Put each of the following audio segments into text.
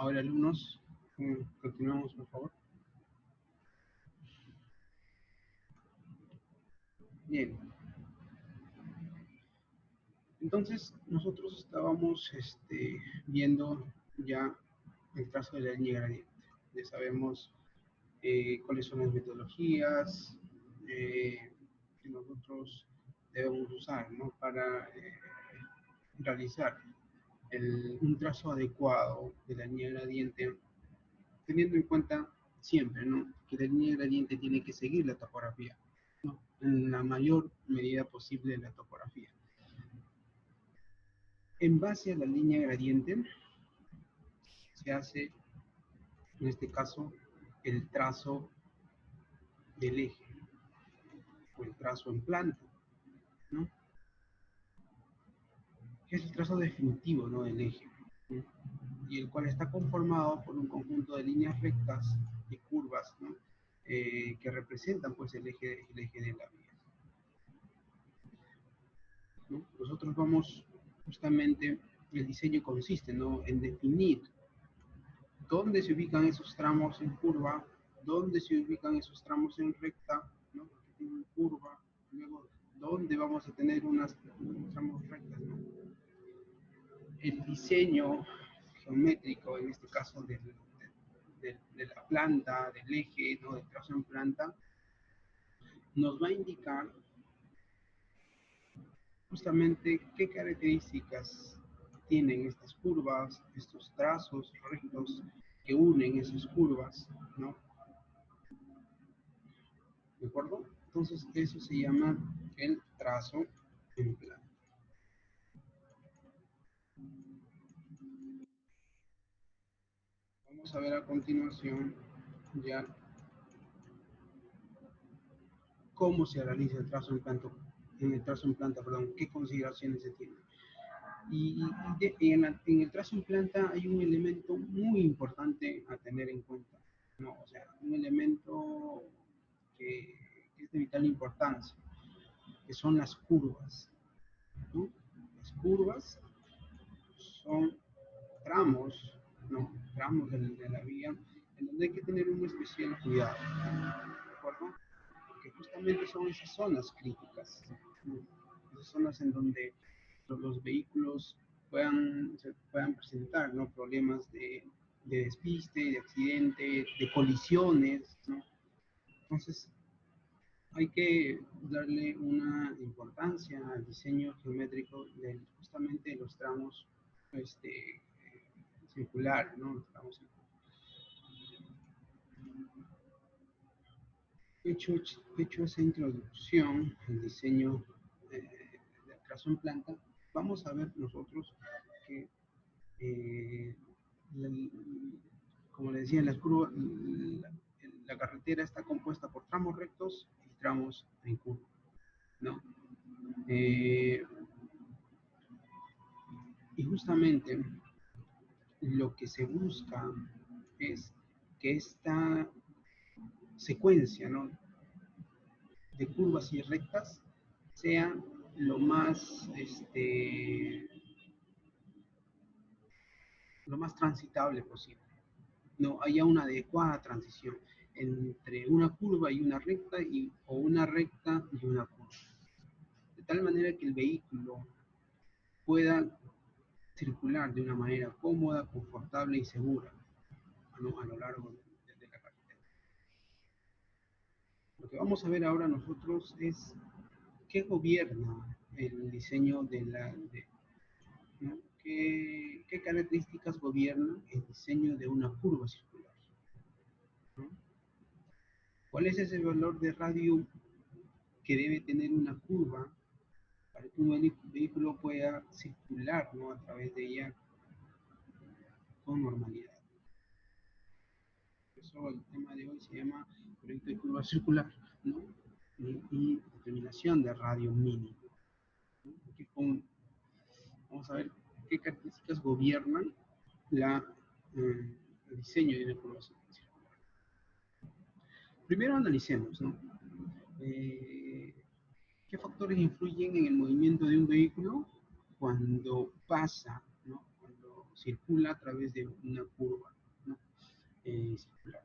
Ahora, alumnos, continuamos, por favor. Bien. Entonces, nosotros estábamos viendo ya el trazo de la línea gradiente. Ya sabemos cuáles son las metodologías que nosotros debemos usar, ¿no? Para realizar un trazo adecuado de la línea gradiente, teniendo en cuenta siempre, ¿no?, que la línea gradiente tiene que seguir la topografía, ¿no?, en la mayor medida posible de la topografía. En base a la línea gradiente se hace, en este caso, el trazo del eje, o el trazo en planta, ¿no?, que es el trazo definitivo, ¿no?, del eje, ¿no?, y el cual está conformado por un conjunto de líneas rectas y curvas, ¿no?, que representan pues el eje de la vía, ¿no? Nosotros vamos justamente, el diseño consiste, ¿no?, en definir dónde se ubican esos tramos en curva, dónde se ubican esos tramos en recta, ¿no?, porque tienen curva, luego dónde vamos a tener unos tramos rectas, ¿no? El diseño geométrico, en este caso de la planta, del eje, ¿no?, del trazo en planta, nos va a indicar justamente qué características tienen estas curvas, estos trazos rectos que unen esas curvas, ¿no? ¿De acuerdo? Entonces eso se llama el trazo en planta. Vamos a ver a continuación ya cómo se realiza el trazo en planta, qué consideraciones se tienen. Y en el trazo en planta hay un elemento muy importante a tener en cuenta, ¿no? O sea, un elemento que es de vital importancia, que son las curvas, ¿no? Las curvas son tramos, ¿no?, tramos de la vía, en donde hay que tener un especial cuidado, ¿de acuerdo? Porque justamente son esas zonas críticas, ¿no?, esas zonas en donde los vehículos se puedan presentar, ¿no?, problemas de despiste, de accidente, de colisiones, ¿no? Entonces, hay que darle una importancia al diseño geométrico de justamente los tramos circulares, ¿no? Los tramos circulares. Hecho esa introducción al diseño del trazo en planta, vamos a ver nosotros que la, como les decía, la carretera está compuesta por tramos rectos y tramos en curva, ¿no? Y justamente lo que se busca es que esta secuencia, ¿no?, de curvas y rectas sea lo más, lo más transitable posible, no haya una adecuada transición entre una curva y una recta, o una recta y una curva, de tal manera que el vehículo pueda circular de una manera cómoda, confortable y segura, ¿no?, a lo largo de la carretera. Lo que vamos a ver ahora nosotros es qué gobierna el diseño ¿no?, qué características gobiernan el diseño de una curva circular, ¿no? ¿Cuál es ese valor de radio que debe tener una curva para que un vehículo pueda circular, ¿no?, a través de ella con normalidad? Por eso el tema de hoy se llama proyecto de curva circular, ¿no?, y determinación de radio mínimo, ¿no? Aquí vamos a ver qué características gobiernan el diseño de una curva circular. Primero analicemos, ¿no?, qué factores influyen en el movimiento de un vehículo cuando pasa, ¿no?, cuando circula a través de una curva, ¿no? Circular.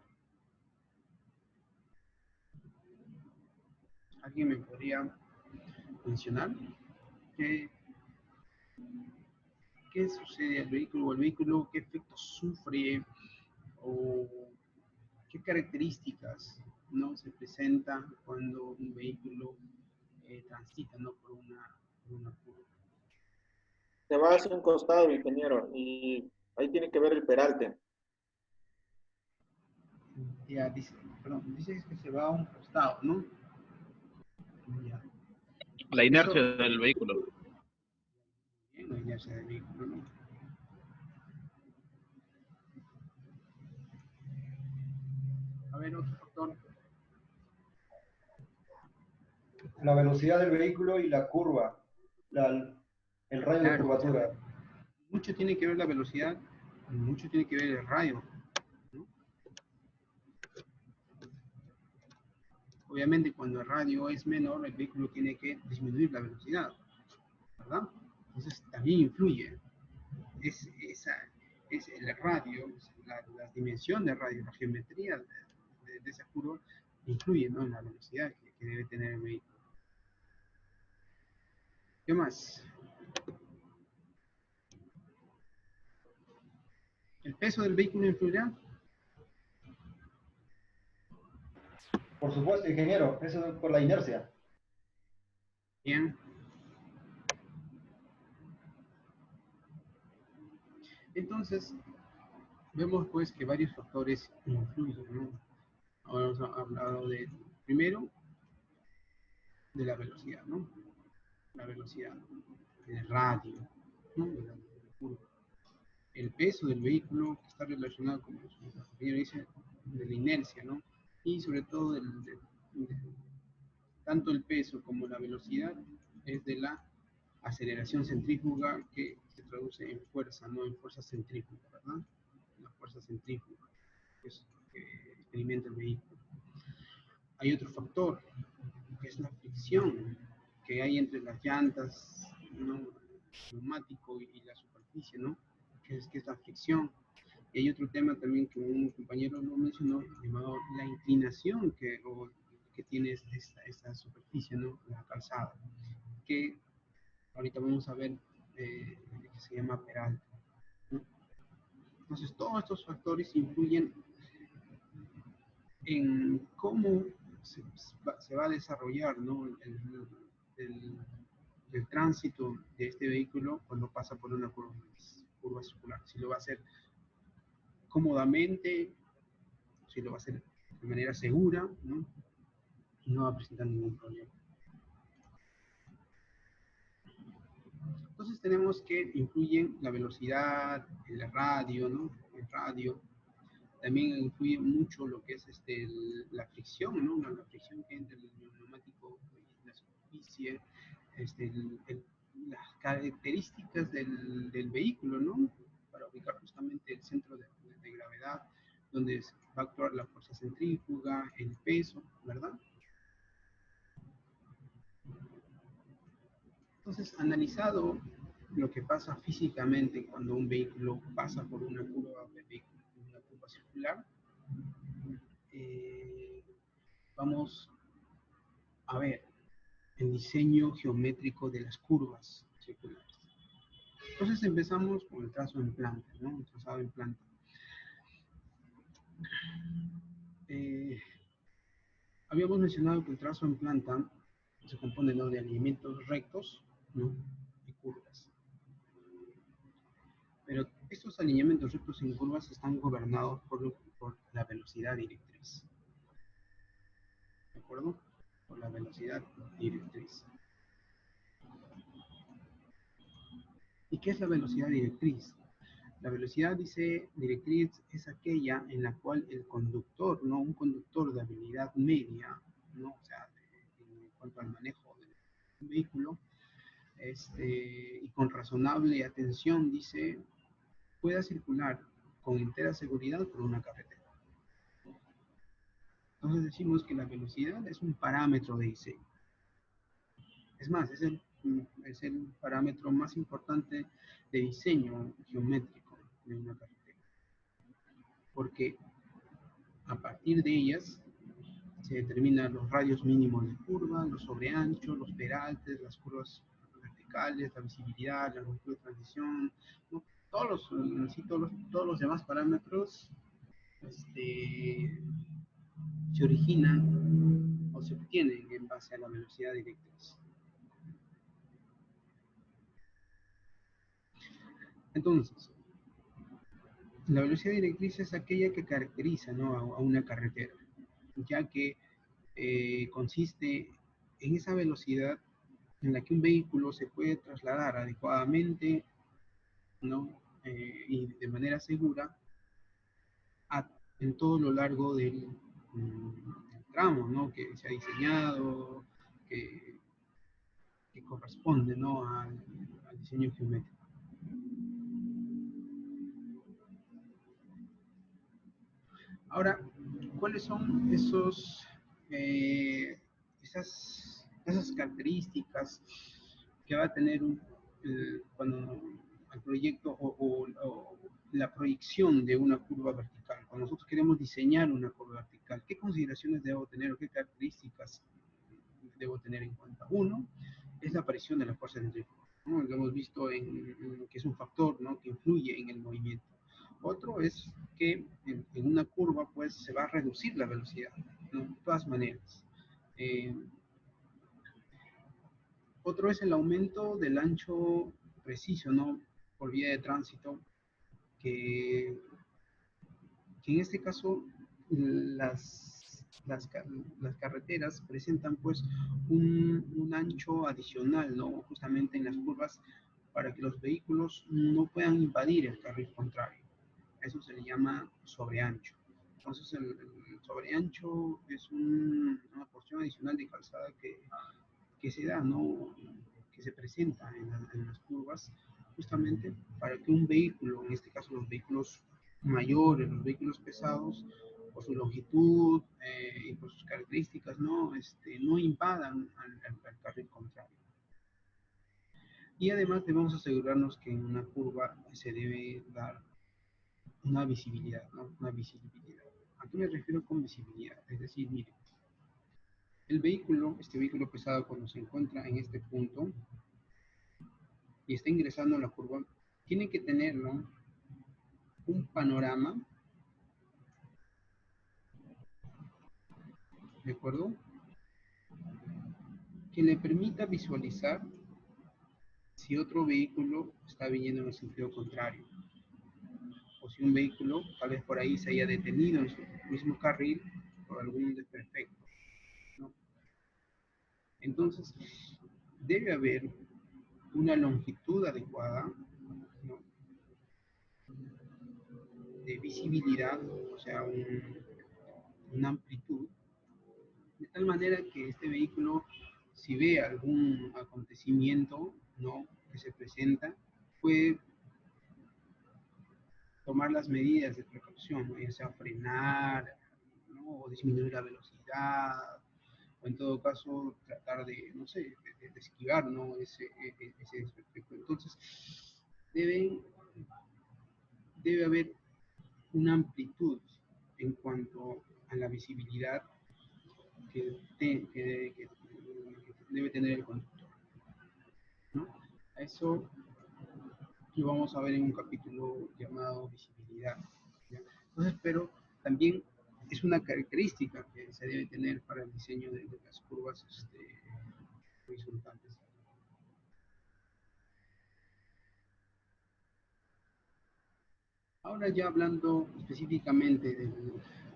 ¿Alguien me podría mencionar qué, qué sucede al vehículo o el vehículo, qué efectos sufre o qué características, ¿no?, se presentan cuando un vehículo transita, ¿no?, por una curva? Se va hacia un costado, ingeniero, y ahí tiene que ver el peralte. Ya dice, perdón, dice que se va a un costado, ¿no? Ya. La inercia Eso, del vehículo. bien, la inercia del vehículo, ¿no? A ver, otro factor. La velocidad del vehículo y la curva, el radio de Claro, o sea, curvatura. mucho tiene que ver la velocidad, mucho tiene que ver el radio, ¿no? Obviamente, cuando el radio es menor, el vehículo tiene que disminuir la velocidad, ¿verdad? Entonces, también influye. Es el radio, la dimensión del radio, la geometría de esa curva, influye, ¿no?, en la velocidad que debe tener el vehículo. ¿Qué más? ¿El peso del vehículo influirá? Por supuesto, ingeniero, eso es por la inercia. Bien. Entonces, vemos pues que varios factores influyen, ¿no? Ahora hemos hablado de, primero, de la velocidad, ¿no? La velocidad, el radio, ¿no?, de la curva. El peso del vehículo, que está relacionado, como su compañero dice, de la inercia, ¿no? Y sobre todo, tanto el peso como la velocidad es de la aceleración centrífuga, que se traduce en fuerza, ¿no?, en fuerza centrífuga, ¿verdad? La fuerza centrífuga que experimenta el vehículo. Hay otro factor, que es la fricción que hay entre las llantas, ¿no?, el neumático y la superficie, ¿no?, que es la fricción. Y hay otro tema también que un compañero lo mencionó, llamado la inclinación que tiene esta superficie, ¿no?, la calzada, que ahorita vamos a ver, que se llama peralte, ¿no? Entonces, todos estos factores influyen en cómo se va a desarrollar, ¿no?, el- el tránsito de este vehículo cuando pasa por una curva circular. Si lo va a hacer cómodamente, si lo va a hacer de manera segura, ¿no?, y no va a presentar ningún problema. Entonces tenemos que influyen la velocidad, el radio, ¿no? El radio. También influye mucho lo que es la fricción, ¿no? La fricción que hay entre el neumático y la superficie, las características del vehículo, ¿no? Para ubicar justamente el centro de gravedad, donde va a actuar la fuerza centrífuga, el peso, ¿verdad? Entonces, analizado lo que pasa físicamente cuando un vehículo pasa por una curva circular, eh, vamos a ver el diseño geométrico de las curvas circulares. Entonces empezamos con el trazo en planta, ¿no? El trazado en planta. Habíamos mencionado que el trazo en planta se compone, ¿no?, de alineamientos rectos, ¿no?, y curvas. Pero estos alineamientos rectos y curvas están gobernados por la velocidad directriz. ¿De acuerdo? Por la velocidad directriz. ¿Y qué es la velocidad directriz? La velocidad, dice, directriz es aquella en la cual el conductor, ¿no?, un conductor de habilidad media, ¿no?, o sea, en cuanto al manejo del vehículo, y con razonable atención, dice, pueda circular con entera seguridad por una carretera. Entonces decimos que la velocidad es un parámetro de diseño. Es más, es el parámetro más importante de diseño geométrico, de una carretera, porque a partir de ellas se determinan los radios mínimos de curva, los sobreanchos, los peraltes, las curvas verticales, la visibilidad, la longitud de transición, ¿no? Todos los demás parámetros se originan o se obtienen en base a la velocidad directriz. Entonces, la velocidad directriz es aquella que caracteriza, ¿no?, a una carretera, ya que consiste en esa velocidad en la que un vehículo se puede trasladar adecuadamente, ¿no?, y de manera segura en todo lo largo del tramo, ¿no?, que se ha diseñado, que corresponde, ¿no?, al diseño geométrico. Ahora, ¿cuáles son esas características que va a tener cuando el proyecto o la proyección de una curva vertical? Cuando nosotros queremos diseñar una curva vertical, ¿qué consideraciones debo tener o qué características debo tener en cuenta? Uno es la aparición de la fuerza centrífuga, ¿no? Lo hemos visto que es un factor, ¿no?, que influye en el movimiento. Otro es que en una curva pues se va a reducir la velocidad, ¿no?, de todas maneras. Otro es el aumento del ancho preciso, ¿no?, por vía de tránsito, que en este caso las carreteras presentan pues un ancho adicional, ¿no?, justamente en las curvas, para que los vehículos no puedan invadir el carril contrario. Eso se le llama sobreancho. Entonces el sobreancho es una porción adicional de calzada que se da, ¿no?, que se presenta en las curvas, justamente para que un vehículo, en este caso los vehículos mayores, los vehículos pesados, por su longitud y por sus características, no invadan al carril contrario. Y además debemos asegurarnos que en una curva se debe dar una visibilidad, ¿no?, una visibilidad. ¿A qué me refiero con visibilidad? Es decir, mire, este vehículo pesado, cuando se encuentra en este punto y está ingresando a la curva, tiene que tener, ¿no?, un panorama, ¿de acuerdo?, que le permita visualizar si otro vehículo está viniendo en el sentido contrario, o si un vehículo tal vez por ahí se haya detenido en su mismo carril por algún desperfecto, ¿no? Entonces, debe haber una longitud adecuada, ¿no?, de visibilidad, o sea, una amplitud, de tal manera que este vehículo, si ve algún acontecimiento, ¿no?, que se presenta, puede tomar las medidas de precaución, ¿no?, ya sea frenar, ¿no?, o disminuir la velocidad, o en todo caso tratar de, no sé, de esquivar, ¿no?, ese desperfecto. Entonces, debe haber una amplitud en cuanto a la visibilidad que debe tener el conductor, ¿no? A eso lo vamos a ver en un capítulo llamado visibilidad, ¿ya? Entonces, pero también es una característica que se debe tener para el diseño de las curvas horizontales. Ahora ya hablando específicamente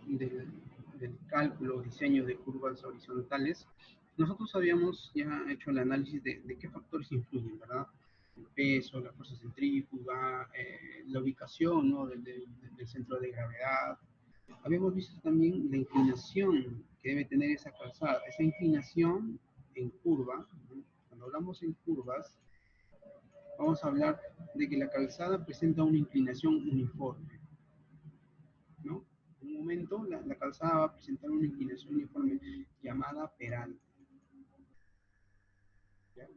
del cálculo, diseño de curvas horizontales, nosotros habíamos ya hecho el análisis de qué factores influyen, ¿verdad? El peso, la fuerza centrífuga, la ubicación, ¿no?, del centro de gravedad. Habíamos visto también la inclinación que debe tener esa calzada. Esa inclinación en curva, ¿no? Cuando hablamos en curvas, vamos a hablar de que la calzada presenta una inclinación uniforme, ¿no? En un momento la calzada va a presentar una inclinación uniforme llamada peralte, ¿ya?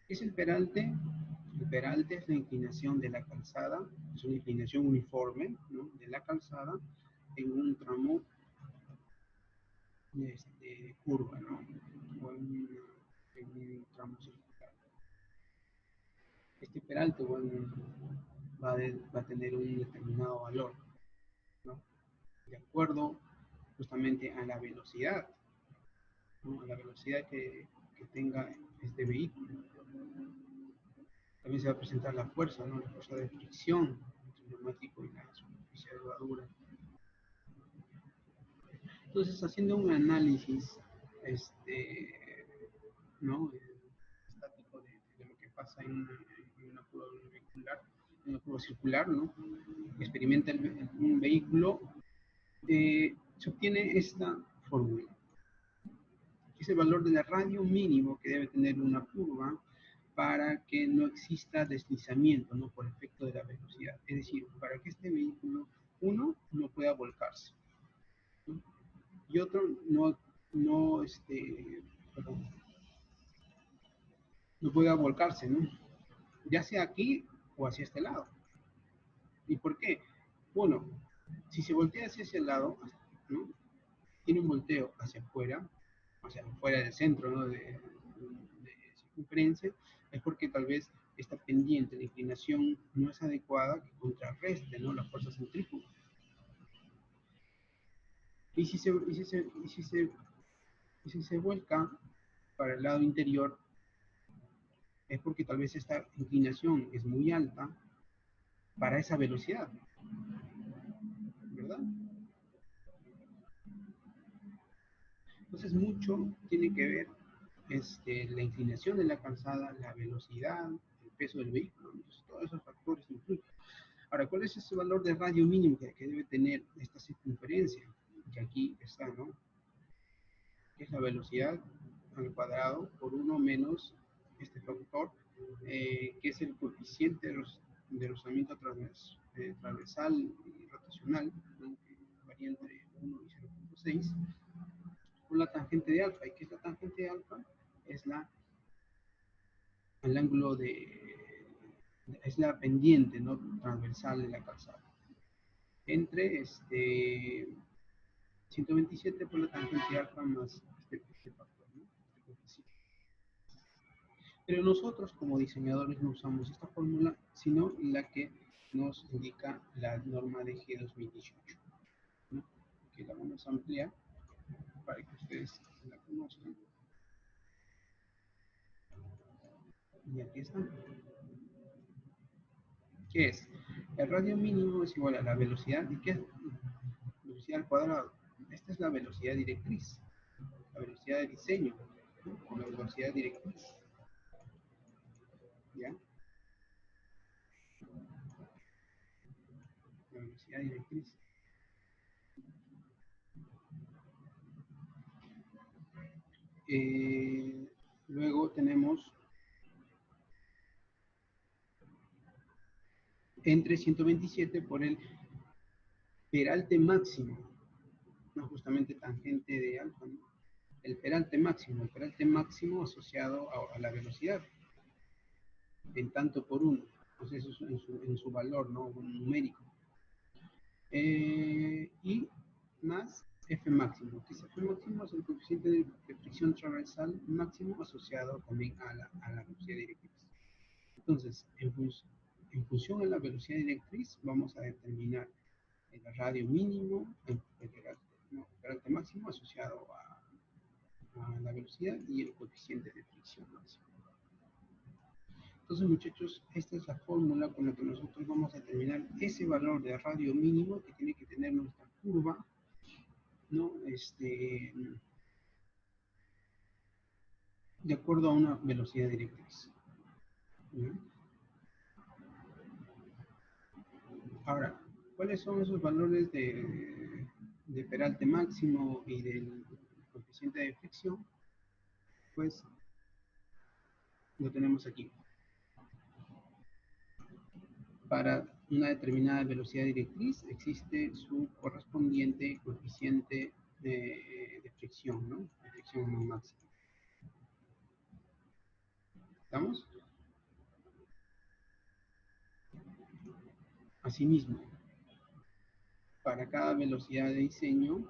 ¿Qué es el peralte? El peralte es la inclinación de la calzada, es una inclinación uniforme, ¿no?, de la calzada en un tramo curva, ¿no?, o en un tramo circular. Este peralte, bueno, va a tener un determinado valor, ¿no?, de acuerdo justamente a la velocidad, ¿no?, a la velocidad que tenga este vehículo. También se va a presentar la fuerza, ¿no?, la fuerza de fricción entre el neumático y la superficie de rodadura. Entonces, haciendo un análisis ¿no?, estático de lo que pasa en una curva vehicular, en una curva circular, ¿no?, experimenta un vehículo, se obtiene esta fórmula. Es el valor del radio mínimo que debe tener una curva para que no exista deslizamiento, ¿no?, por efecto de la velocidad. Es decir, para que este vehículo, uno, no pueda volcarse, ¿no?, y otro, perdón, no pueda volcarse, ¿no?, ya sea aquí o hacia este lado. ¿Y por qué? Bueno, si se voltea hacia ese lado, ¿no?, tiene un volteo hacia afuera, o sea, fuera del centro, ¿no?, de circunferencia, es porque tal vez esta pendiente de inclinación no es adecuada, que contrarreste, ¿no?, la fuerza centrífuga. Y si se vuelca para el lado interior, es porque tal vez esta inclinación es muy alta para esa velocidad, ¿verdad? Entonces, mucho tiene que ver la inclinación de la calzada, la velocidad, el peso del vehículo. Entonces, todos esos factores influyen. Ahora, ¿cuál es ese valor de radio mínimo que debe tener esta circunferencia? Que aquí está, ¿no?, que es la velocidad al cuadrado por 1 menos este factor, que es el coeficiente de rozamiento transversal y rotacional, ¿no?, que varía entre 1 y 0.6, por la tangente de alfa. ¿Y qué es la tangente de alfa? Es el ángulo es la pendiente, ¿no?, transversal de la calzada. Entre 127 por la tangente alfa más este factor, ¿no?, este coeficiente. Pero nosotros como diseñadores no usamos esta fórmula, sino la que nos indica la norma de G 2018, ¿no?, que la vamos a ampliar para que ustedes la conozcan. Y aquí está. ¿Qué es? El radio mínimo es igual a la velocidad. ¿Y qué es? Velocidad al cuadrado. Esta es la velocidad directriz, la velocidad de diseño, ¿no?, la velocidad directriz. ¿Ya? La velocidad directriz. Luego tenemos entre 127 por el peralte máximo, no justamente tangente de alfa, ¿no?, el peralte máximo asociado a la velocidad, en tanto por 1, entonces eso en su valor, ¿no?, numérico. Y más F máximo, que F máximo es el coeficiente de fricción transversal máximo asociado también a la velocidad directriz. Entonces, en función de la velocidad directriz, vamos a determinar el radio mínimo, el peralte máximo asociado a la velocidad y el coeficiente de fricción máximo. Entonces, muchachos, esta es la fórmula con la que nosotros vamos a determinar ese valor de radio mínimo que tiene que tener nuestra curva, ¿no?, de acuerdo a una velocidad directriz. ¿Sí? Ahora, ¿cuáles son esos valores de peralte máximo y del coeficiente de fricción? Pues lo tenemos aquí. Para una determinada velocidad directriz existe su correspondiente coeficiente de fricción, ¿no?, de fricción máxima. ¿Estamos? Asimismo, para cada velocidad de diseño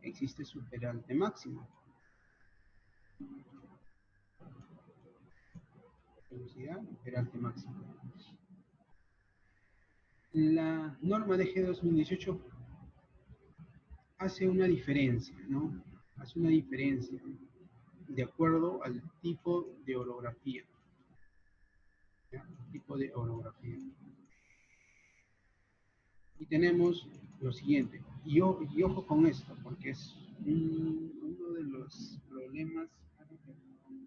existe su peralte máximo. Velocidad y peralte máximo. La norma de G 2018 hace una diferencia, ¿no? Hace una diferencia de acuerdo al tipo de orografía. ¿Ya? Tipo de orografía. Y tenemos lo siguiente, y ojo con esto, porque es uno de los problemas que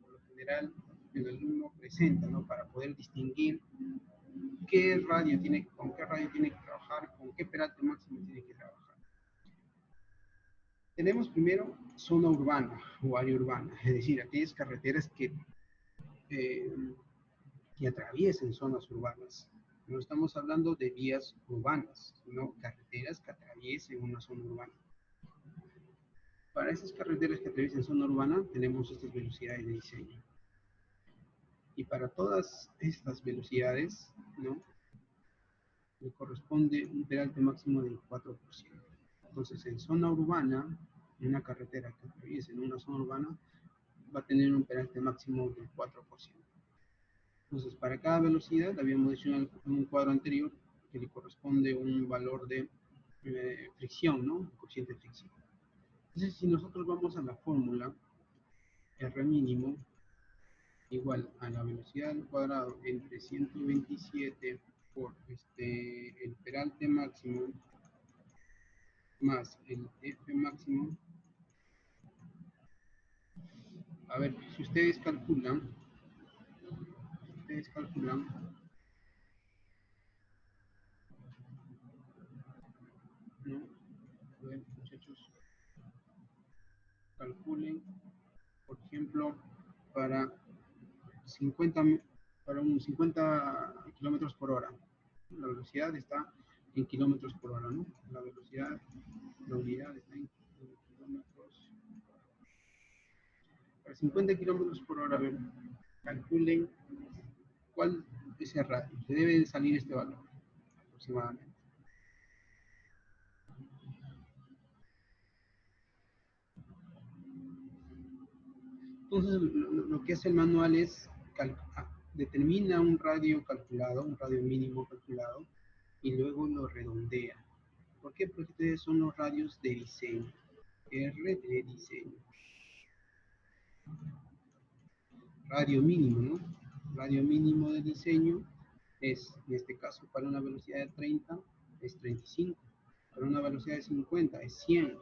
por lo general el alumno presenta, ¿no? Para poder distinguir con qué radio tiene que trabajar, con qué peralte máximo tiene que trabajar. Tenemos primero zona urbana o área urbana, es decir, aquellas carreteras que atraviesen zonas urbanas. No estamos hablando de vías urbanas, sino carreteras que atraviesen una zona urbana. Para esas carreteras que atraviesan zona urbana tenemos estas velocidades de diseño. Y para todas estas velocidades, ¿no? Le corresponde un peralte máximo del 4%. Entonces, en zona urbana, una carretera que atraviese en una zona urbana va a tener un peralte máximo del 4%. Entonces, para cada velocidad, habíamos dicho en un cuadro anterior que le corresponde un valor de fricción, ¿no? Coeficiente de fricción. Entonces, si nosotros vamos a la fórmula, R mínimo igual a la velocidad al cuadrado entre 127 por el peralte máximo más el F máximo. A ver, si ustedes calculan, ¿no? A ver, muchachos, calculen, por ejemplo, para 50, para un 50 kilómetros por hora. La velocidad está en kilómetros por hora, ¿no? La velocidad, la unidad está en kilómetros. Para 50 kilómetros por hora, a ver, calculen cuál es el radio. Se debe de salir este valor aproximadamente. Entonces, lo que hace el manual es determina un radio calculado, un radio mínimo calculado, y luego lo redondea. ¿Por qué? Porque ustedes son los radios de diseño. R de diseño. Radio mínimo, ¿no? Radio mínimo de diseño es, en este caso, para una velocidad de 30, es 35. Para una velocidad de 50 es 100.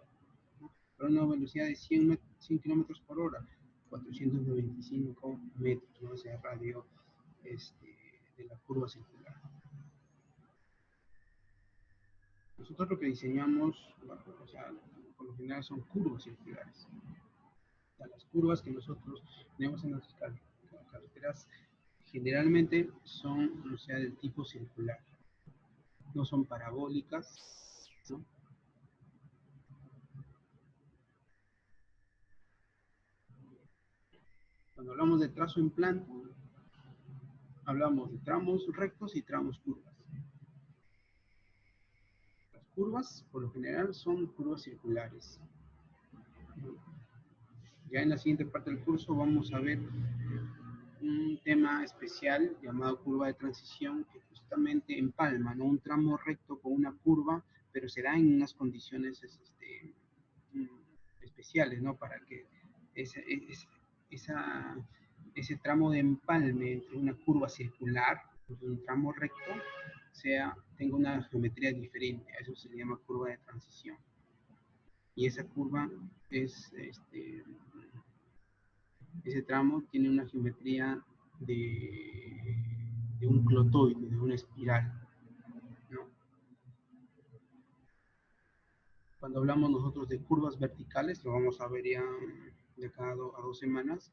¿No? Para una velocidad de 100 kilómetros por hora, 495 metros, ¿no? Ese radio de la curva circular. Nosotros lo que diseñamos, o sea, por lo general son curvas circulares. O sea, las curvas que nosotros tenemos en las carreteras generalmente son, o sea, del tipo circular. No son parabólicas, ¿no? Cuando hablamos de trazo en planta, hablamos de tramos rectos y tramos curvas. Las curvas, por lo general, son curvas circulares. Ya en la siguiente parte del curso vamos a ver un tema especial llamado curva de transición que justamente empalma, ¿no? Un tramo recto con una curva, pero se da en unas condiciones especiales, ¿no? Para que ese tramo de empalme entre una curva circular y un tramo recto tenga una geometría diferente. A eso se le llama curva de transición. Y esa curva ese tramo tiene una geometría de un clotoide, de una espiral, ¿no? Cuando hablamos nosotros de curvas verticales, lo vamos a ver ya de cada a 2 semanas,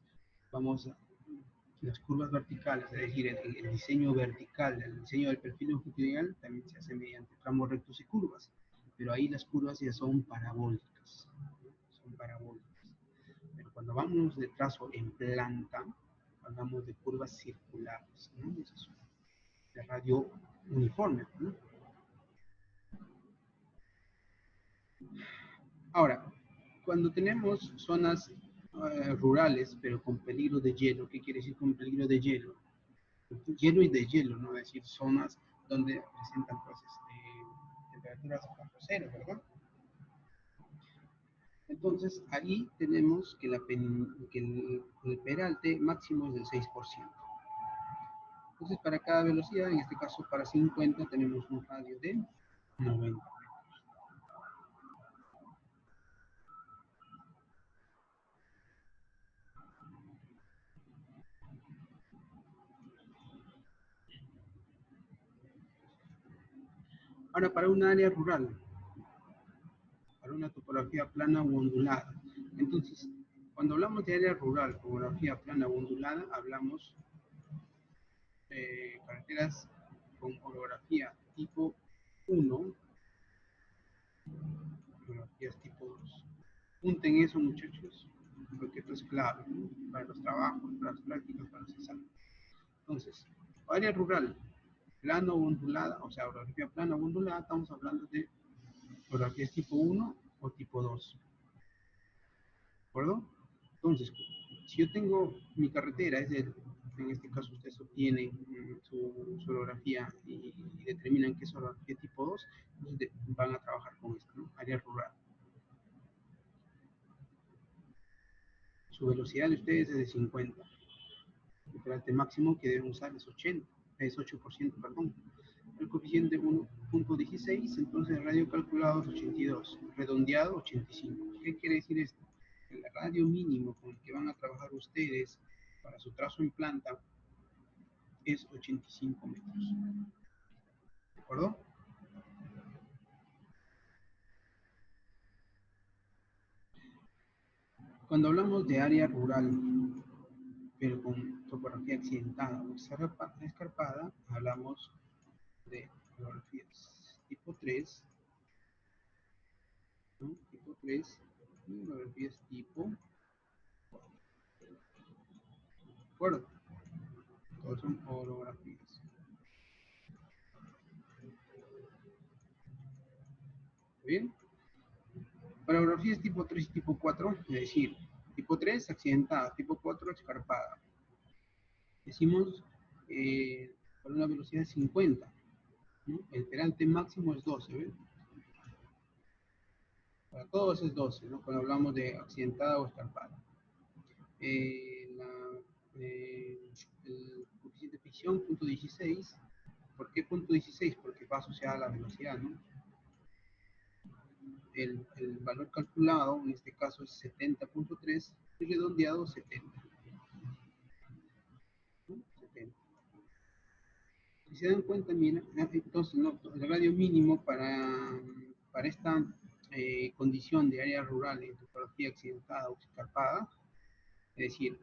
las curvas verticales, es decir, el diseño vertical, el diseño del perfil longitudinal también se hace mediante tramos rectos y curvas, pero ahí las curvas ya son parabólicas, ¿no? Son parabólicas. Pero cuando vamos de trazo en planta, hablamos de curvas circulares, ¿no? Es de radio uniforme, ¿no? Ahora, cuando tenemos zonas rurales, pero con peligro de hielo, ¿qué quiere decir con peligro de hielo? Hielo y de hielo, ¿no? Es decir, zonas donde presentan pues, temperaturas bajo cero, ¿verdad? Entonces, ahí tenemos que, el peralte máximo es del 6%. Entonces, para cada velocidad, en este caso para 50, tenemos un radio de 90. Ahora, para un área rural, para una topografía plana u ondulada. Entonces, cuando hablamos de área rural, topografía plana u ondulada, hablamos de carreteras con orografía tipo 1, orografías tipo 2. Punten eso, muchachos, porque esto es clave, ¿no? Para los trabajos, para las prácticas, para los exámenes. Entonces, área rural, plano o ondulada, o sea, orografía plana o ondulada, estamos hablando de orografías tipo 1 o tipo 2. ¿De acuerdo? Entonces, si yo tengo mi carretera, en este caso ustedes obtienen su orografía y determinan que es orografía tipo 2, entonces van a trabajar con esto, ¿no? Área rural. Su velocidad de ustedes es de 50. El peralte máximo que deben usar es 8%, perdón. El coeficiente 1.16, entonces el radio calculado es 82, redondeado 85. ¿Qué quiere decir esto? El radio mínimo con el que van a trabajar ustedes para su trazo en planta es 85 metros. ¿De acuerdo? Cuando hablamos de área rural, pero con topografía accidentada o escarpada, hablamos de orografías tipo 3, ¿no? Tipo 3 y orografías tipo 4. ¿De acuerdo? Todos son orografías. ¿Bien? Para orografías tipo 3 y tipo 4, es decir, tipo 3 accidentada, tipo 4 escarpada. Decimos con una velocidad de 50, ¿no? El peralte máximo es 12, ¿ven? Para todos es 12, ¿no? Cuando hablamos de accidentada o escarpada. El coeficiente de fricción, punto 16. ¿Por qué punto 16? Porque va asociada a la velocidad, ¿no? El valor calculado, en este caso es 70.3 y redondeado 70. ¿No? 70. Si se dan cuenta, mira, entonces no, el radio mínimo para esta condición de área rural en topografía accidentada o escarpada, es decir,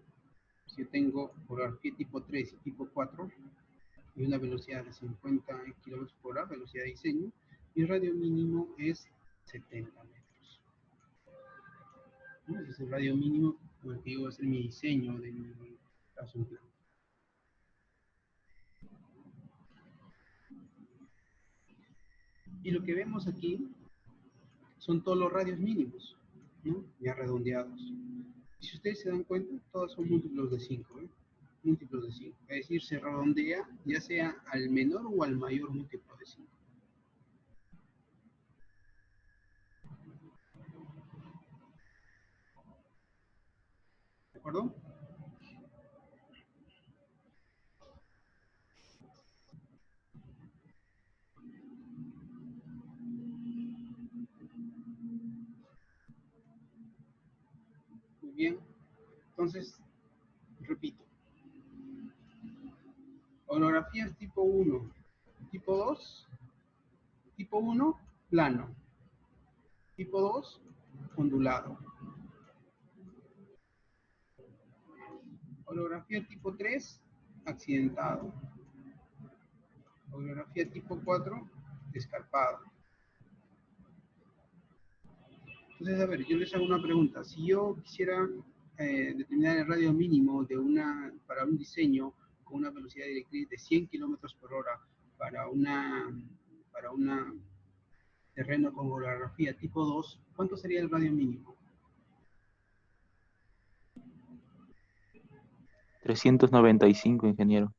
si yo tengo orografía tipo 3 y tipo 4 y una velocidad de 50 km por hora, velocidad de diseño, mi radio mínimo es 70 metros. ¿No? Ese es el radio mínimo con el que yo voy a hacer mi diseño de mi trazo en plano. Y lo que vemos aquí son todos los radios mínimos, ¿no? Ya redondeados. Y si ustedes se dan cuenta, todos son múltiplos de 5, ¿eh? Múltiplos de 5. Es decir, se redondea ya sea al menor o al mayor múltiplo de 5. ¿De acuerdo? Muy bien. Entonces, repito. Orografías tipo 1, tipo 2, tipo 1, plano. Tipo 2, ondulado. Orografía tipo 3, accidentado. Orografía tipo 4, escarpado. Entonces, a ver, yo les hago una pregunta. Si yo quisiera determinar el radio mínimo para un diseño con una velocidad directriz de 100 km por hora para una terreno con orografía tipo 2, ¿cuánto sería el radio mínimo? 395, ingeniero.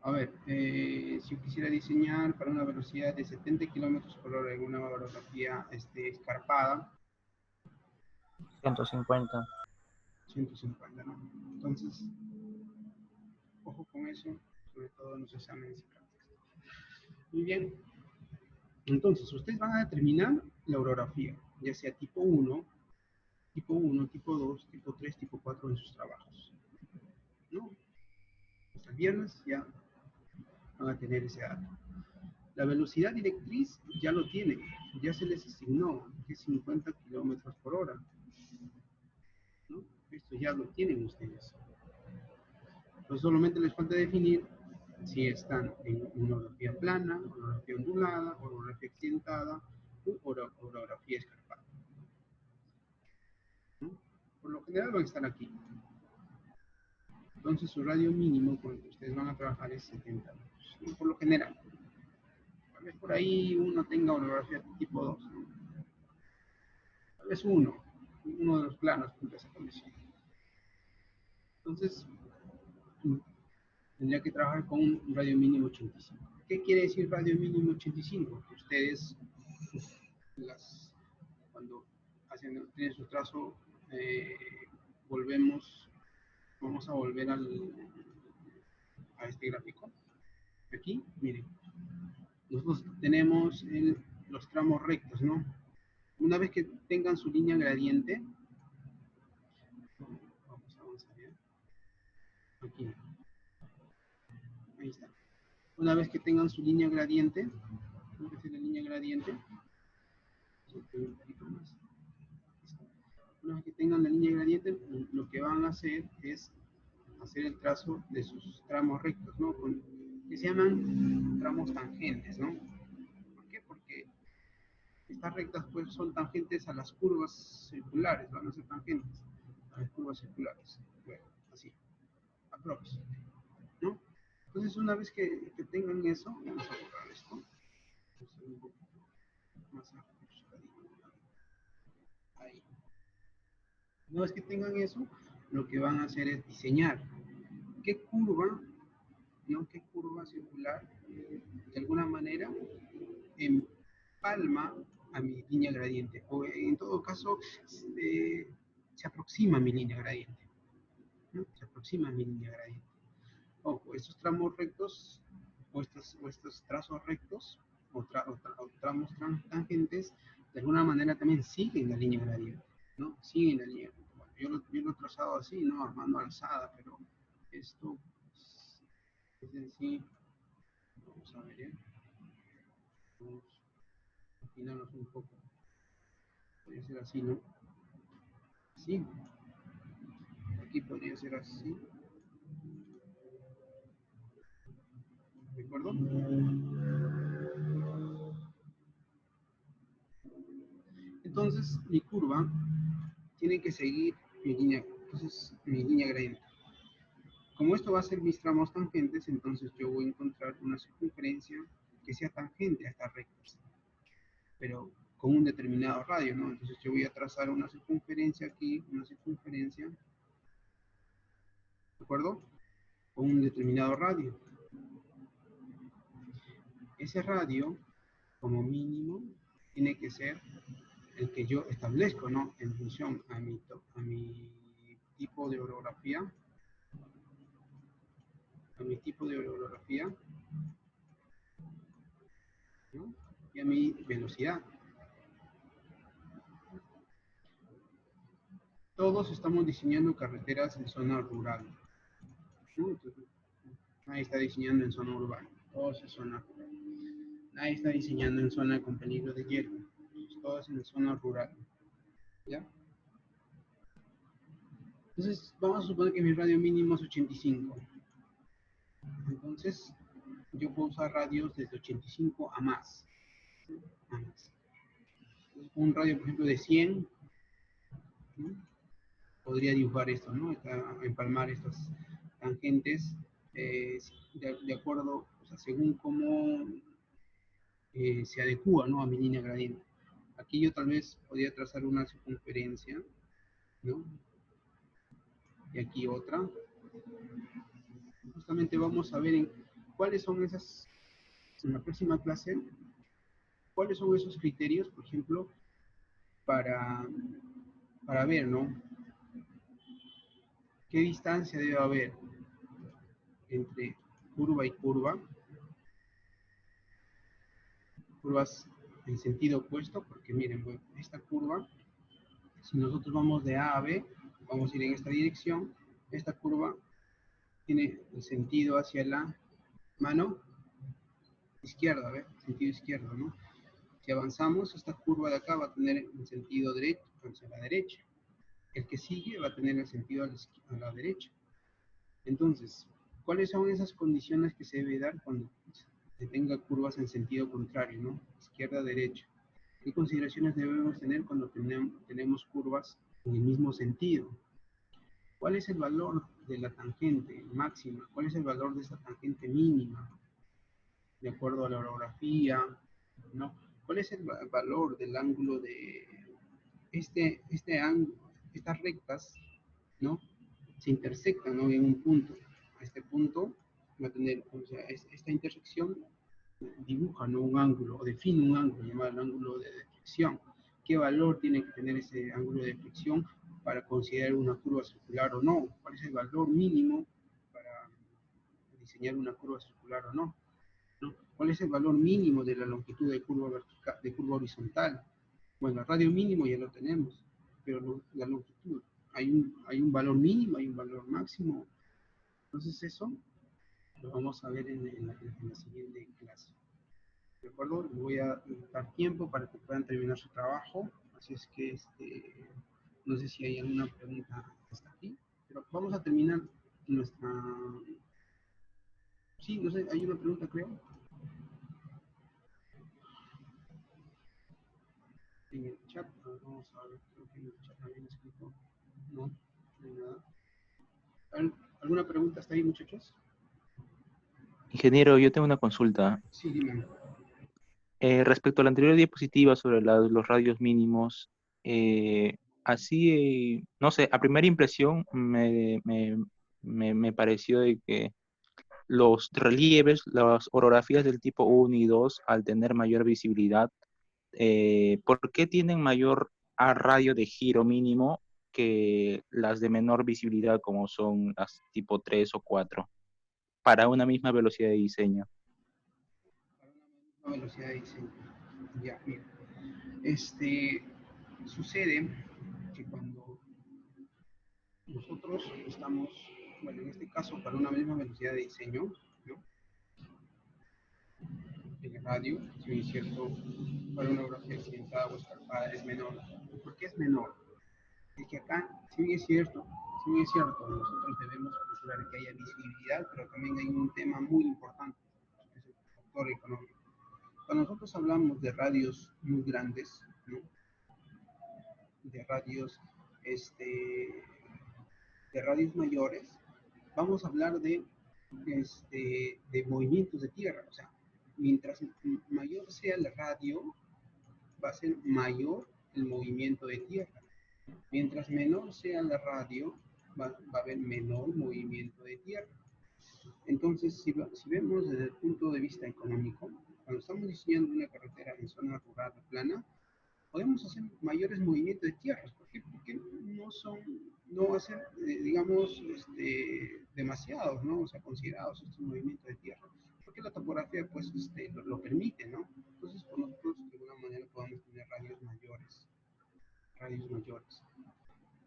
A ver, si yo quisiera diseñar para una velocidad de 70 kilómetros por hora en una orografía escarpada, 150. 150, ¿no? Entonces, ojo con eso, sobre todo en los exámenes y prácticas. Muy bien. Entonces, ustedes van a determinar la orografía, ya sea tipo 1, tipo 2, tipo 3, tipo 4 en sus trabajos. ¿No? Hasta el viernes ya van a tener ese dato. La velocidad directriz ya lo tienen, ya se les asignó, que es 50 kilómetros por hora. ¿No? Esto ya lo tienen ustedes. Pues solamente les falta definir si están en una orografía plana, orografía ondulada, orografía accidentada u orografía escarpada. ¿No? Por lo general van a estar aquí. Entonces su radio mínimo con el que ustedes van a trabajar es 70 metros. ¿No? Por lo general. Tal vez por ahí uno tenga orografía tipo 2. ¿No? Tal vez uno de los planos cumple esa condición. Entonces, tendría que trabajar con un radio mínimo 85. ¿Qué quiere decir radio mínimo 85? Que ustedes, cuando tienen su trazo, vamos a volver a este gráfico. Aquí, miren, nosotros tenemos los tramos rectos, ¿no? Una vez que tengan su línea gradiente, vamos a avanzar ya. Aquí, ahí está. Una vez que tengan su línea gradiente, ¿no? Esta es la línea gradiente. Un poquito más. Una vez que tengan la línea gradiente, lo que van a hacer es hacer el trazo de sus tramos rectos, ¿no? Que se llaman tramos tangentes, ¿no? ¿Por qué? Porque estas rectas pues son tangentes a las curvas circulares, van a ser tangentes a las curvas circulares. Bueno, así, aprox, ¿no? Entonces una vez que tengan eso, vamos a borrar esto. Vamos a hacer un poquito más ajustadito. Ahí. Una vez que tengan eso, lo que van a hacer es diseñar qué curva, ¿no? Qué curva circular, de alguna manera, empalma a mi línea gradiente, o en todo caso, se aproxima a mi línea gradiente, ¿no? Se aproxima a mi línea gradiente. Ojo, estos tramos rectos, o estos trazos rectos, o tramos tangentes, de alguna manera también siguen la línea gradiente, ¿no? Siguen la línea. Bueno, yo lo he trazado así, ¿no? A mano alzada, pero esto es en sí, vamos a ver, ¿eh? Vamos a afinarnos un poco. Podría ser así, ¿no? Sí. Aquí podría ser así. ¿De acuerdo? Entonces, mi curva tiene que seguir mi línea gradiente. Como esto va a ser mis tramos tangentes, entonces yo voy a encontrar una circunferencia que sea tangente a estas rectas, pero con un determinado radio, ¿no? Entonces yo voy a trazar una circunferencia aquí, una circunferencia, ¿de acuerdo? Con un determinado radio. Ese radio, como mínimo, tiene que ser el que yo establezco, ¿no? En función a mi tipo de orografía, ¿no? Y a mi velocidad. Todos estamos diseñando carreteras en zona rural, ¿no? Entonces, nadie está diseñando en zona urbana, todos en zona rural. Nadie está diseñando en zona con peligro de hielo, todos en zona rural, ¿ya? Entonces, vamos a suponer que mi radio mínimo es 85. Entonces, yo puedo usar radios desde 85 a más. A más. Un radio, por ejemplo, de 100, ¿no? Podría dibujar esto, ¿no? Empalmar estas tangentes de acuerdo, o sea, según cómo se adecua, ¿no?, a mi línea gradiente. Aquí yo tal vez podría trazar una circunferencia, ¿no? Y aquí otra. Justamente vamos a ver cuáles son esas, en la próxima clase, cuáles son esos criterios, por ejemplo, para, para ver, ¿no?, qué distancia debe haber entre curva y curva, curvas en sentido opuesto, porque miren, bueno, esta curva, si nosotros vamos de A a B, vamos a ir en esta dirección, esta curva tiene el sentido hacia la mano izquierda, ¿ves? Sentido izquierdo, ¿no? Si avanzamos, esta curva de acá va a tener el sentido derecho, hacia la derecha. El que sigue va a tener el sentido a la derecha. Entonces, ¿cuáles son esas condiciones que se debe dar cuando se tenga curvas en sentido contrario, ¿no? Izquierda, derecha. ¿Qué consideraciones debemos tener cuando tenemos curvas en el mismo sentido? ¿Cuál es el valor de la tangente máxima? ¿Cuál es el valor de esta tangente mínima? De acuerdo a la orografía, ¿no? ¿Cuál es el valor del ángulo de este ángulo? Estas rectas, ¿no?, se intersectan, ¿no?, en un punto. A este punto va a tener, o sea, esta intersección dibuja, ¿no?, un ángulo, o define un ángulo llamado el ángulo de deflexión. ¿Qué valor tiene que tener ese ángulo de deflexión para considerar una curva circular o no? ¿Cuál es el valor mínimo para diseñar una curva circular o no? ¿No? ¿Cuál es el valor mínimo de la longitud de curva vertical, de curva horizontal? Bueno, el radio mínimo ya lo tenemos, pero la longitud, hay un valor mínimo, hay un valor máximo. Entonces eso lo vamos a ver en la siguiente clase. ¿De acuerdo? Les voy a dar tiempo para que puedan terminar su trabajo. Así es que no sé si hay alguna pregunta hasta aquí, pero vamos a terminar nuestra... Sí, no sé, hay una pregunta, creo. En el chat, vamos a ver, creo que en el chat habían escrito. No, no hay nada. ¿Alguna pregunta hasta ahí, muchachos? Ingeniero, yo tengo una consulta. Sí, dime. Respecto a la anterior diapositiva sobre los radios mínimos, así, no sé, a primera impresión me pareció de que los relieves, las orografías del tipo 1 y 2, al tener mayor visibilidad, ¿por qué tienen mayor radio de giro mínimo que las de menor visibilidad, como son las tipo 3 o 4, para una misma velocidad de diseño? Para una misma velocidad de diseño. Ya, mira. Sucede que cuando nosotros estamos, bueno, en este caso, para una misma velocidad de diseño, ¿no?, en el radio, si bien es cierto, para una orografía accidentada o escarpada es menor. ¿Por qué es menor? Es que acá, si bien es cierto, nosotros debemos procurar que haya visibilidad, pero también hay un tema muy importante, que es el factor económico. Cuando nosotros hablamos de radios muy grandes, ¿no?, de radios, de radios mayores, vamos a hablar de movimientos de tierra. O sea, mientras mayor sea el radio, va a ser mayor el movimiento de tierra. Mientras menor sea la radio, va a haber menor movimiento de tierra. Entonces, si vemos desde el punto de vista económico, cuando estamos diseñando una carretera en zona rural o plana, podemos hacer mayores movimientos de tierras. ¿Por qué? Porque no va a ser, digamos, demasiados, ¿no? O sea, considerados estos movimientos de tierra, porque la topografía, pues, lo permite, ¿no? Entonces, por nosotros, de alguna manera, podemos tener radios mayores,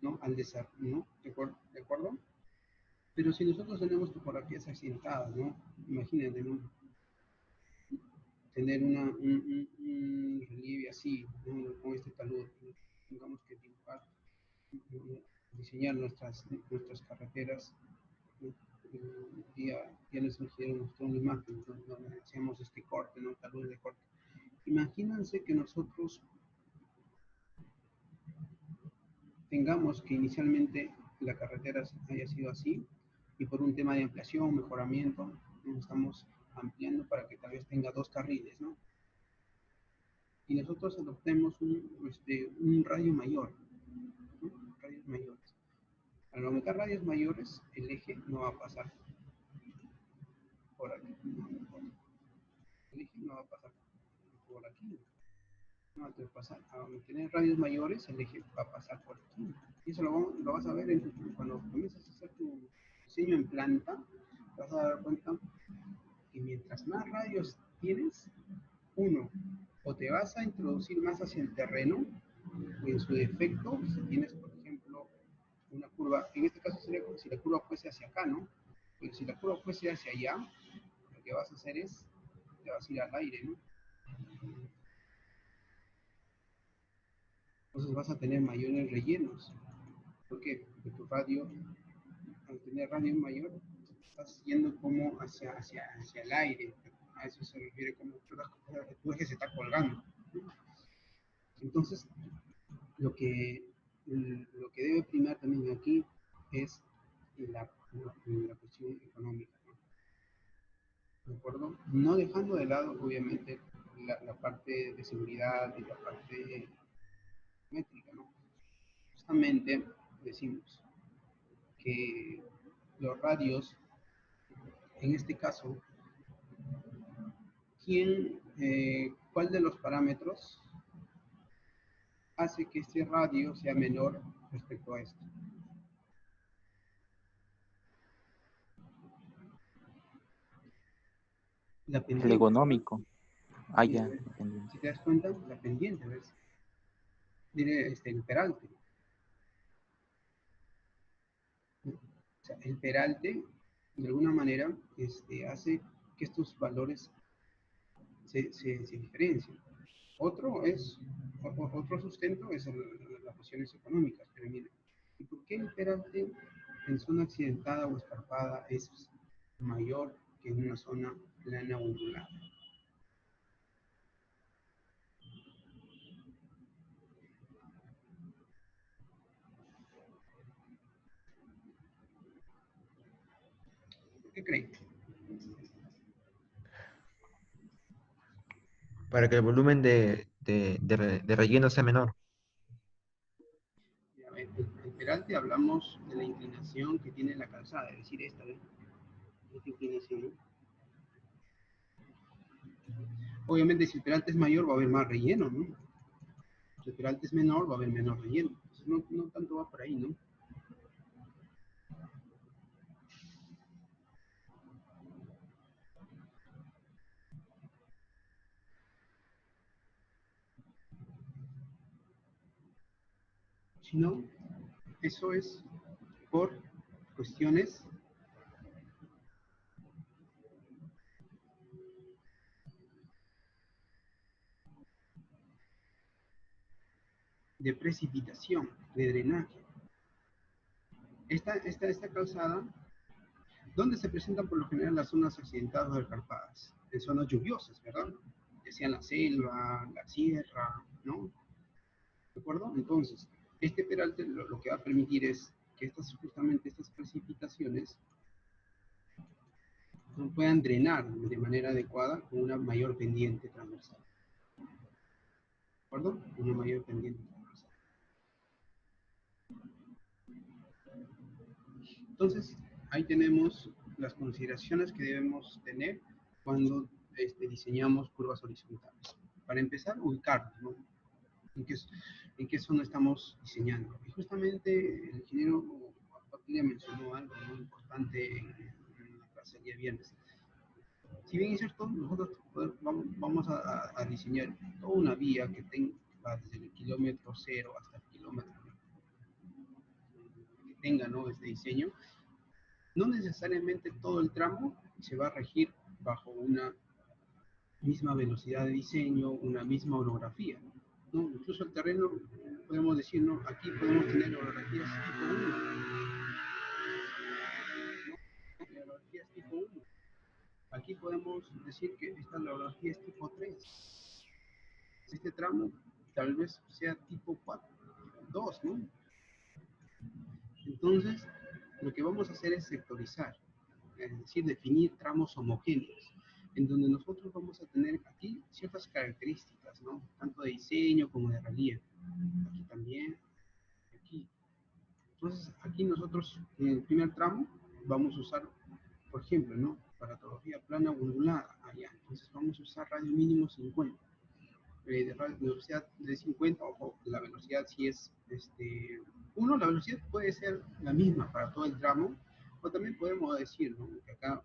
¿no? Al desarrollo, ¿no? ¿De acuerdo? Pero si nosotros tenemos topografías accidentadas, ¿no? Imagínate, ¿no?, tener un relieve así, ¿no?, con este talud, ¿no?, tengamos que dibujar, diseñar nuestras carreteras, ¿no? Ya nos hicieron una imagen, ¿no?, donde hacíamos este corte, ¿no?, talud de corte. Imagínense que nosotros tengamos que inicialmente la carretera haya sido así, y por un tema de ampliación, mejoramiento, ¿no?, estamos ampliando para que tal vez tenga 2 carriles, ¿no? y nosotros adoptemos un radio mayor, ¿no? Radios mayores. Al aumentar radios mayores, el eje no va a pasar por aquí. El eje no va a pasar por aquí. No va a pasar. Al tener radios mayores, el eje va a pasar por aquí. Y eso lo vas a ver cuando comienzas a hacer tu diseño en planta, te vas a dar cuenta que mientras más radios tienes, uno, o te vas a introducir más hacia el terreno, o en su defecto, si tienes, por ejemplo, una curva, en este caso sería como si la curva fuese hacia acá, ¿no? Pero si la curva fuese hacia allá, lo que vas a hacer es, te vas a ir al aire, ¿no? Entonces vas a tener mayores rellenos. ¿Por qué? Porque tu radio, al tener radio mayor, estás yendo como hacia el aire. A eso se refiere como tu eje se está colgando. Entonces, lo que, lo que debe primar también aquí es la cuestión económica, ¿no? ¿De acuerdo? No dejando de lado, obviamente, la parte de seguridad y la parte métrica, ¿no? Justamente decimos que los radios, en este caso, ¿cuál de los parámetros hace que este radio sea menor respecto a esto? La El pendiente, ¿verdad? ergonómico. Ah, Sí, ya. Entendí. si te das cuenta, la pendiente, ¿ves? Diré, el peralte. O sea, el peralte, de alguna manera, hace que estos valores se diferencien. Otro sustento es las cuestiones económicas, pero miren, ¿y por qué el peralte en zona accidentada o escarpada es mayor que en una zona plana o ondulada? ¿Por qué creen? Para que el volumen de relleno sea menor. A ver, el peralte hablamos de la inclinación que tiene la calzada, es decir, esta inclinación, ¿no? Obviamente, si el peralte es mayor, va a haber más relleno, ¿no? Si el peralte es menor, va a haber menos relleno. Entonces, no tanto va por ahí, ¿no? Sino, eso es por cuestiones de precipitación, de drenaje. Esta calzada, ¿dónde se presentan por lo general las zonas accidentadas o escarpadas? En zonas lluviosas, ¿verdad? Que sean la selva, la sierra, ¿no? ¿De acuerdo? Entonces, este peralte lo que va a permitir es que justamente estas precipitaciones puedan drenar de manera adecuada con una mayor pendiente transversal. ¿De acuerdo? Una mayor pendiente transversal. Entonces, ahí tenemos las consideraciones que debemos tener cuando diseñamos curvas horizontales. Para empezar, ubicarnos, ¿no? ¿En qué zona estamos diseñando? Y justamente el ingeniero Patilia mencionó algo muy importante en la clase del día viernes. Si bien es cierto, nosotros vamos a diseñar toda una vía que tenga desde el kilómetro 0 hasta el kilómetro que tenga, ¿no?, este diseño. No necesariamente todo el tramo se va a regir bajo una misma velocidad de diseño, una misma orografía, ¿no? Incluso el terreno, podemos decir, ¿no? Aquí podemos tener orografías tipo 1, ¿no? Orografías tipo 1. Aquí podemos decir que esta orografía es tipo 3. Este tramo tal vez sea tipo 4, 2, ¿no? Entonces, lo que vamos a hacer es sectorizar, es decir, definir tramos homogéneos, en donde nosotros vamos a tener aquí ciertas características, ¿no? Tanto diseño como de relieve. Aquí también, aquí. Entonces, aquí nosotros en el primer tramo vamos a usar, por ejemplo, ¿no? Para topografía plana o ondulada, allá. Entonces vamos a usar radio mínimo 50. De velocidad de 50, ojo, la velocidad si es, la velocidad puede ser la misma para todo el tramo, o también podemos decir, ¿no? Que acá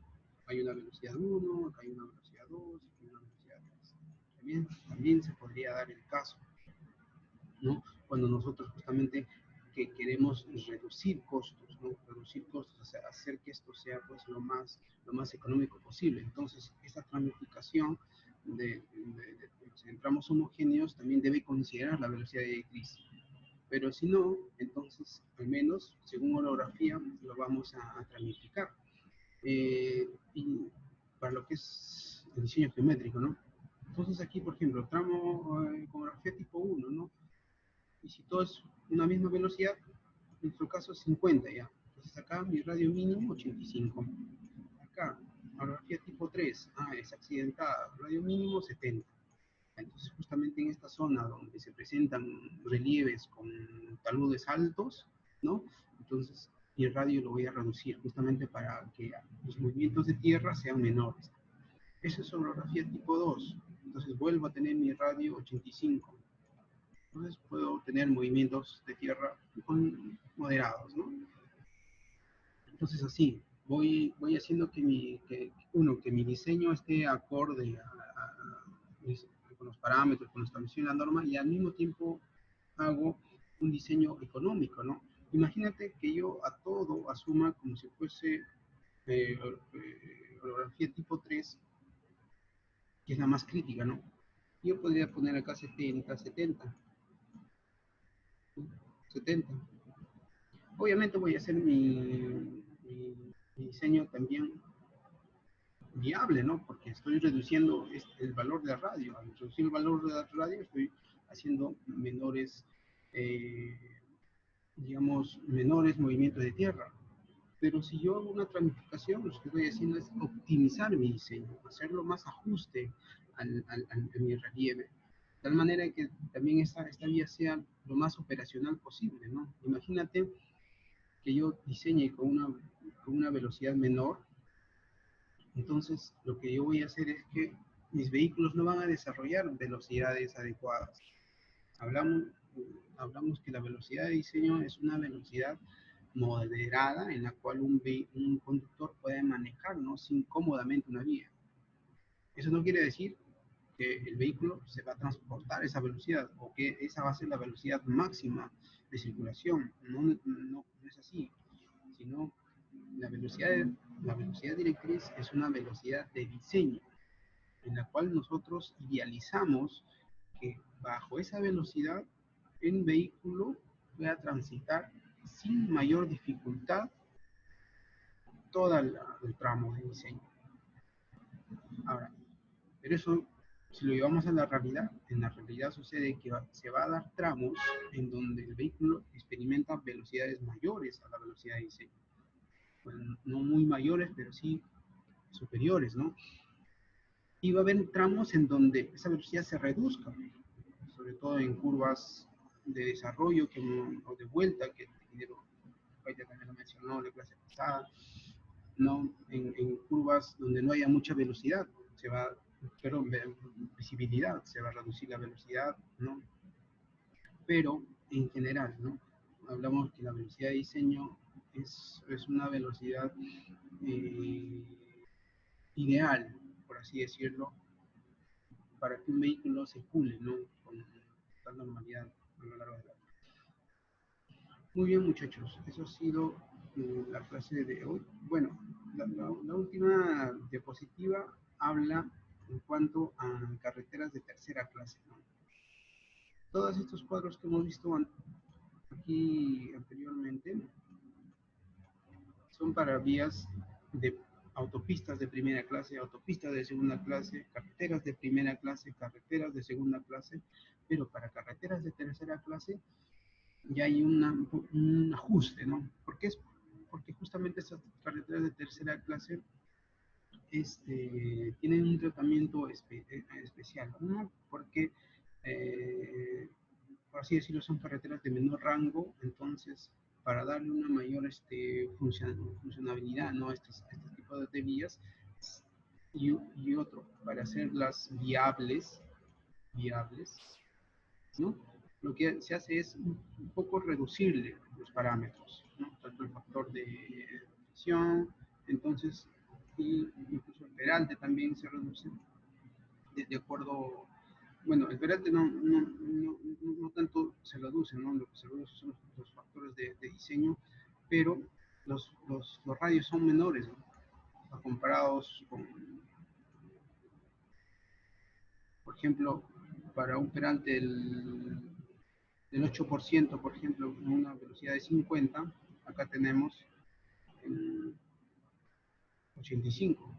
hay una velocidad 1, acá hay una velocidad 2, y una velocidad 3. También se podría dar el caso, ¿no? Cuando nosotros justamente que queremos reducir costos, ¿no? Reducir costos, o sea, hacer que esto sea pues lo más económico posible. Entonces, esta ramificación en tramos homogéneos también debe considerar la velocidad de gris. Pero si no, entonces, al menos, según orografía, lo vamos a ramificar. Y para lo que es el diseño geométrico, ¿no? Entonces aquí, por ejemplo, tramo ecografía tipo 1, ¿no? Y si todo es una misma velocidad, en nuestro caso es 50 ya. Entonces acá mi radio mínimo 85. Acá, orografía tipo 3, es accidentada, radio mínimo 70. Entonces justamente en esta zona donde se presentan relieves con taludes altos, ¿no? Entonces mi radio lo voy a reducir justamente para que los movimientos de tierra sean menores. Eso es orografía tipo 2. Entonces vuelvo a tener mi radio 85. Entonces puedo tener movimientos de tierra moderados, ¿no? Entonces así, voy haciendo que mi diseño esté acorde con los parámetros, con lo establecido en la norma, y al mismo tiempo hago un diseño económico, ¿no? Imagínate que yo a todo asuma como si fuese orografía tipo 3, que es la más crítica, ¿no? Yo podría poner acá 70, 70. 70. Obviamente voy a hacer mi diseño también viable, ¿no? Porque estoy reduciendo el valor de radio. Al reducir el valor de radio estoy haciendo menores, digamos, menores movimientos de tierra. Pero si yo hago una planificación, lo que estoy haciendo es optimizar mi diseño, hacerlo más ajuste a mi relieve. De tal manera que también esta vía sea lo más operacional posible, ¿no? Imagínate que yo diseñe con una velocidad menor, entonces lo que yo voy a hacer es que mis vehículos no van a desarrollar velocidades adecuadas. Hablamos que la velocidad de diseño es una velocidad moderada en la cual un conductor puede manejar, ¿no? Sin cómodamente una vía. Eso no quiere decir que el vehículo se va a transportar a esa velocidad o que esa va a ser la velocidad máxima de circulación. No es así, sino la velocidad directriz es una velocidad de diseño en la cual nosotros idealizamos que bajo esa velocidad un vehículo pueda transitar sin mayor dificultad todo el tramo de diseño. Ahora, pero eso, si lo llevamos a la realidad, en la realidad sucede que se va a dar tramos en donde el vehículo experimenta velocidades mayores a la velocidad de diseño. Bueno, no muy mayores, pero sí superiores, ¿no? Y va a haber tramos en donde esa velocidad se reduzca, sobre todo en curvas de desarrollo o de vuelta, que también lo mencionó en la clase pasada, ¿no? En curvas donde no haya mucha velocidad, visibilidad, se va a reducir la velocidad, ¿no? Pero en general, ¿no? Hablamos que la velocidad de diseño es una velocidad ideal, por así decirlo, para que un vehículo circule, ¿no? Con total normalidad a lo largo de la vida. Muy bien, muchachos, eso ha sido la clase de hoy. Bueno, la última diapositiva habla en cuanto a carreteras de tercera clase, ¿no? Todos estos cuadros que hemos visto aquí anteriormente son para vías de autopistas de primera clase, autopistas de segunda clase, carreteras de primera clase, carreteras de segunda clase, pero para carreteras de tercera clase ya hay un ajuste, ¿no? Porque justamente estas carreteras de tercera clase tienen un tratamiento especial. Uno, porque por así decirlo, son carreteras de menor rango, entonces para darle una mayor funcionabilidad, ¿no? a este tipo de vías y otro, para hacerlas viables, ¿no? Lo que se hace es un poco reducirle los parámetros, ¿no? Tanto el factor de fricción, entonces, y incluso el peralte también se reduce de acuerdo, bueno, el peralte no tanto se reduce, ¿no? Lo que se reduce son los factores de diseño, pero los radios son menores, ¿no? Comparados con, por ejemplo, para un peralte del 8%, por ejemplo, en una velocidad de 50, acá tenemos 85.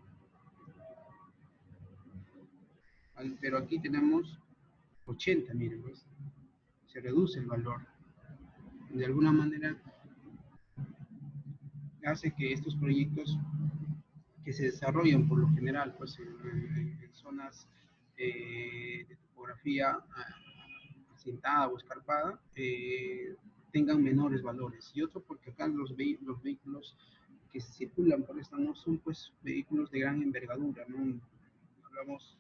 Pero aquí tenemos 80, miren, pues, se reduce el valor. De alguna manera hace que estos proyectos que se desarrollan por lo general pues, en zonas de topografía asentada o escarpada, tengan menores valores. Y otro porque acá los vehículos que circulan por esta no son pues vehículos de gran envergadura, ¿no? Hablamos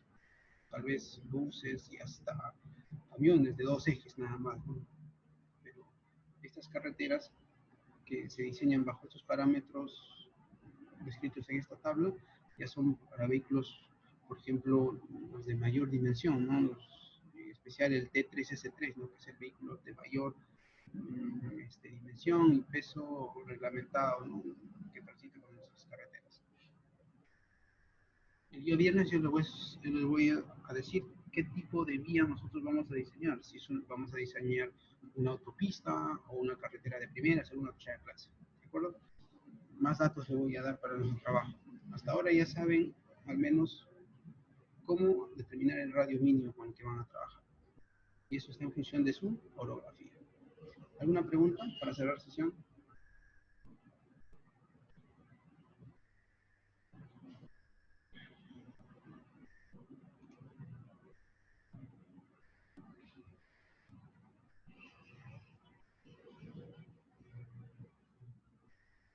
tal vez buses y hasta aviones de 2 ejes nada más, ¿no? Pero estas carreteras que se diseñan bajo estos parámetros descritos en esta tabla ya son para vehículos, por ejemplo, los de mayor dimensión, ¿no? En especial el T3S3, ¿no? Que es el vehículo de mayor dimensión y peso reglamentado, ¿no? Que transita por nuestras carreteras. El día viernes yo les voy a decir qué tipo de vía nosotros vamos a diseñar, si vamos a diseñar una autopista o una carretera de primera, segunda o tercera clase, ¿de acuerdo? Más datos les voy a dar para nuestro trabajo. Hasta ahora ya saben al menos cómo determinar el radio mínimo con el que van a trabajar. Y eso está en función de su orografía. ¿Alguna pregunta para cerrar sesión?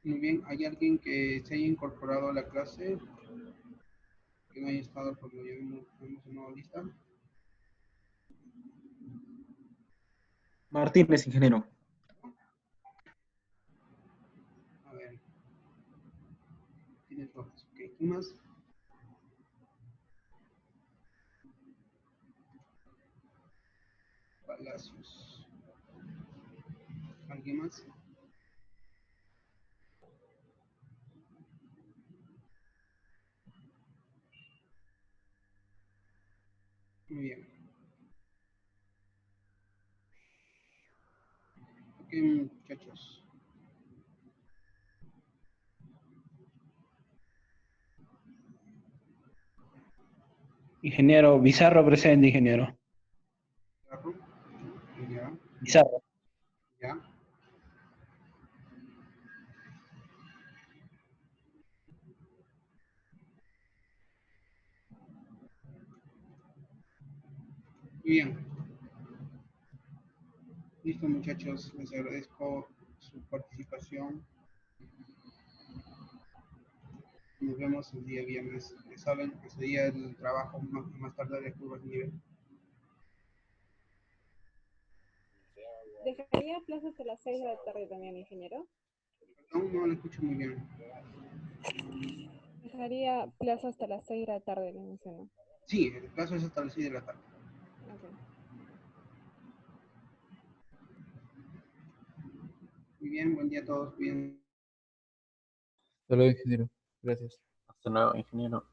Muy bien, ¿hay alguien que se haya incorporado a la clase? Que no haya estado por lo que hemos llamado lista. Martínez, ingeniero. A ver. Tienes hojas, ok. ¿Quién más? Palacios. ¿Alguien más? Muy bien. Ok, muchachos. Ingeniero Bizarro presente, ingeniero. Ya, Bizarro. ya. Muy bien. Listo, muchachos. Les agradezco su participación. Nos vemos el día viernes. Ya saben, ese día el trabajo más tarde de curvas de nivel. ¿Dejaría plazo hasta las 6 de la tarde también, ingeniero? No lo escucho muy bien. Dejaría plazo hasta las 6 de la tarde, le menciono. Sí, el plazo es hasta las 6 de la tarde. Okay. Muy bien, buen día a todos. Bien. Hasta luego, ingeniero. Gracias. Hasta luego, ingeniero.